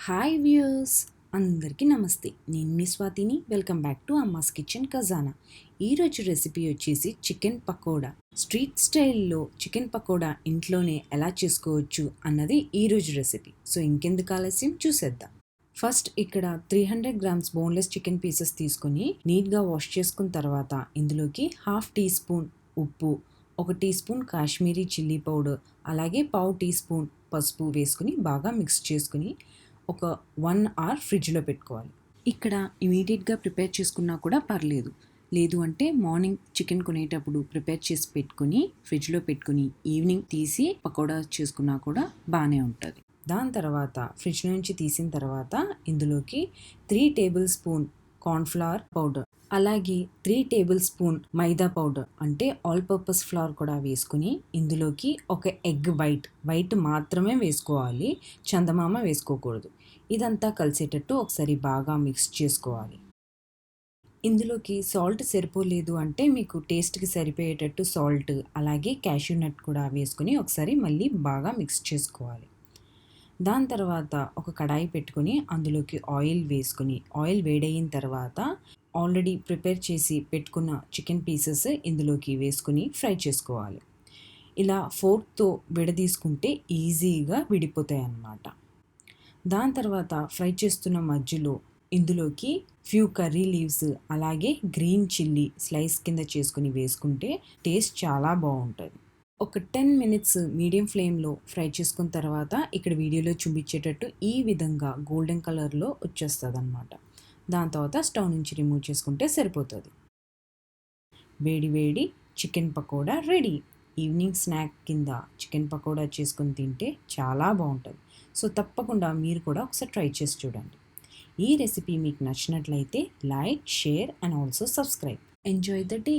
Hi viewers, అందరికీ నమస్తే. నేను మీ స్వాతిని. Welcome back to Amma's kitchen Khazana. ఈరోజు రెసిపీ వచ్చేసి చికెన్ పకోడా. స్ట్రీట్ స్టైల్లో చికెన్ పకోడా ఇంట్లోనే ఎలా చేసుకోవచ్చు అన్నది ఈరోజు రెసిపీ. సో ఇంకెందుకు ఆలస్యం, చూసేద్దాం. ఫస్ట్ ఇక్కడ 300 గ్రామ్స్ బోన్లెస్ చికెన్ పీసెస్ తీసుకొని నీట్గా వాష్ చేసుకున్న తర్వాత ఇందులోకి 1/2 టీ స్పూన్ ఉప్పు, 1 teaspoon Kashmiri chilli powder, అలాగే 1/2 టీ స్పూన్ పసుపు వేసుకుని బాగా మిక్స్ చేసుకుని ఒక 1 అవర్ ఫ్రిడ్జ్లో పెట్టుకోవాలి. ఇక్కడ ఇమీడియట్గా ప్రిపేర్ చేసుకున్నా కూడా పర్లేదు. లేదు అంటే మార్నింగ్ చికెన్ కొనేటప్పుడు ప్రిపేర్ చేసి పెట్టుకుని ఫ్రిడ్జ్లో పెట్టుకుని ఈవినింగ్ తీసి పకోడా చేసుకున్నా కూడా బాగానే ఉంటుంది. దాని తర్వాత ఫ్రిడ్జ్ నుంచి తీసిన తర్వాత ఇందులోకి 3 టేబుల్ స్పూన్ కార్న్ఫ్లవర్ పౌడర్, అలాగే 3 టేబుల్ స్పూన్ మైదా పౌడర్ అంటే ఆల్ పర్పస్ ఫ్లవర్ కూడా వేసుకుని ఇందులోకి ఒక ఎగ్ వైట్ మాత్రమే వేసుకోవాలి, చందమామ వేసుకోకూడదు. ఇదంతా కలిసేటట్టు ఒకసారి బాగా మిక్స్ చేసుకోవాలి. ఇందులోకి సాల్ట్ సరిపోలేదు అంటే మీకు టేస్ట్కి సరిపోయేటట్టు సాల్ట్, అలాగే క్యాష్యూ నట్ కూడా వేసుకుని ఒకసారి మళ్ళీ బాగా మిక్స్ చేసుకోవాలి. దాని తర్వాత ఒక కడాయి పెట్టుకుని అందులోకి ఆయిల్ వేసుకుని ఆయిల్ వేడయిన తర్వాత ఆల్రెడీ ప్రిపేర్ చేసి పెట్టుకున్న చికెన్ పీసెస్ ఇందులోకి వేసుకుని ఫ్రై చేసుకోవాలి. ఇలా ఫోర్క్తో విడదీసుకుంటే ఈజీగా విడిపోతాయి అన్నమాట. దాని తర్వాత ఫ్రై చేస్తున్న మధ్యలో ఇందులోకి ఫ్యూ కర్రీ లీవ్స్, అలాగే గ్రీన్ చిల్లీ స్లైస్ కింద చేసుకుని వేసుకుంటే టేస్ట్ చాలా బాగుంటుంది. ఒక 10 మినిట్స్ మీడియం ఫ్లేమ్లో ఫ్రై చేసుకున్న తర్వాత ఇక్కడ వీడియోలో చూపించేటట్టు ఈ విధంగా గోల్డెన్ కలర్లో వచ్చేస్తుంది అన్నమాట. దాని తర్వాత స్టవ్ నుంచి రిమూవ్ చేసుకుంటే సరిపోతుంది. వేడి వేడి chicken pakoda ready. Evening snack కింద చికెన్ పకోడా చేసుకొని తింటే చాలా బాగుంటుంది. సో తప్పకుండా మీరు కూడా ఒకసారి ట్రై చేసి చూడండి. ఈ రెసిపీ మీకు నచ్చినట్లయితే like, share and also subscribe. Enjoy the day.